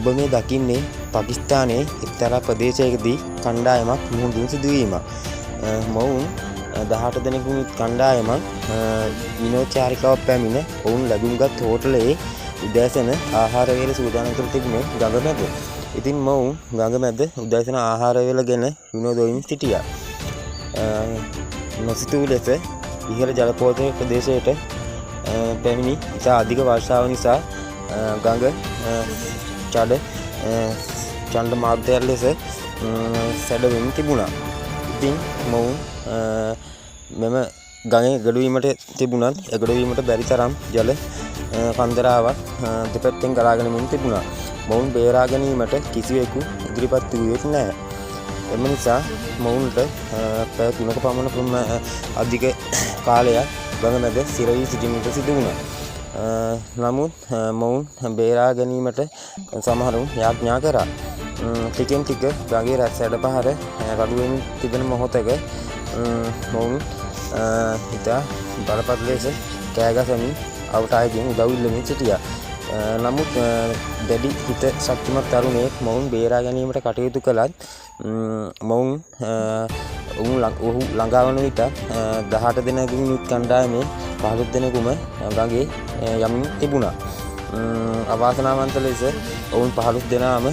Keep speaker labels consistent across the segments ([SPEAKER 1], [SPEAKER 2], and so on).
[SPEAKER 1] ඔබ මේ දකින්නේ පාකිස්තානයේ එක්තරා ප්‍රදේශයකදී කණ්ඩායමක් මුහුණ දුන් සිදුවීමක්. මොවුන් 18 දෙනෙකුන් කණ්ඩායමක් විනෝදචාරිකාවක් පැමිණ ඔවුන් ලැබුම්ගත් හෝටලයේ උදෑසන ආහාර වේල සූදානම් කර තිබුණේ ගඟ මැද. ඉතින් මොවුන් ගඟ මැද උදෑසන ආහාර වේල ගැන විනෝද වෙමින් සිටියා. නොසිතූ ලෙස ඉහළ ජලපෝතක ප්‍රදේශයට පැමිණි ඉතා අධික වර්ෂාව නිසා ගඟ චණ්ඩ මාර්ගයක් ලෙස සැඩවෙමින් තිබුණා. ඉතින් මොවුන් මෙම ගඟේ ගඩුවීමට තිබුණත් ගඩුවීමට බැරි තරම් ජල කන්දරාවක් දෙපැත්තෙන් ගලාගෙන මෙන් තිබුණා. මොවුන් බේරා ගැනීමට කිසිවෙකු ඉදිරිපත් වූයේ නැහැ. එම නිසා මොවුන්ට පැය 3ක පමණ අධික කාලයක් ගඟ මැද සිර වී සිටින්නට සිදු වුණා. නමුත් මොවුන් බේරා ගැනීමට සමහරුන් යාඥා කරා. ටිකෙන් ටික ගඟේ රැස් හැඩපහර රළු වෙමින් තිබෙන මොහොතක මොවුන් ඉතා බලපත් ලෙස කෑ ගසමින් අවට අයගෙන් උදව් ඉල්ලමින් සිටියා. නමුත් දැඩි හිත ශක්තිමත් තරුණයෙක් මොවුන් බේරා ගැනීමට කටයුතු කළත් මොවුන් ඔහු ළඟා වන විට 18 දෙනෙකුන් යුත් කණ්ඩායමේ 15 දෙනෙකුම ගඟේ යමින් තිබුණා. අවාසනාවන්ත ලෙස ඔවුන් 15 දෙනාම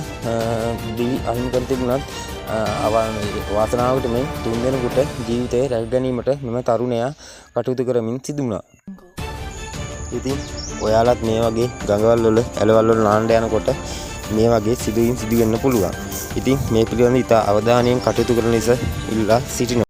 [SPEAKER 1] දිවි අහිමි කර තිබුණත් වාසනාවට මෙන් 3 දෙනෙකුට ජීවිතය රැක ගැනීමට මෙම තරුණයා කටයුතු කරමින් සිදු වුණා. ඉතින් ඔයාලත් මේ වගේ ගඟවල් වල ඇලවල් වල නාන්න යනකොට මේ වගේ සිදුවීම් සිදු වෙන්න පුළුවන්. ඉතින් මේ පිළිබඳව ඉතා අවධානයෙන් කටයුතු කරන ලෙස ඉල්ලා සිටිනවා.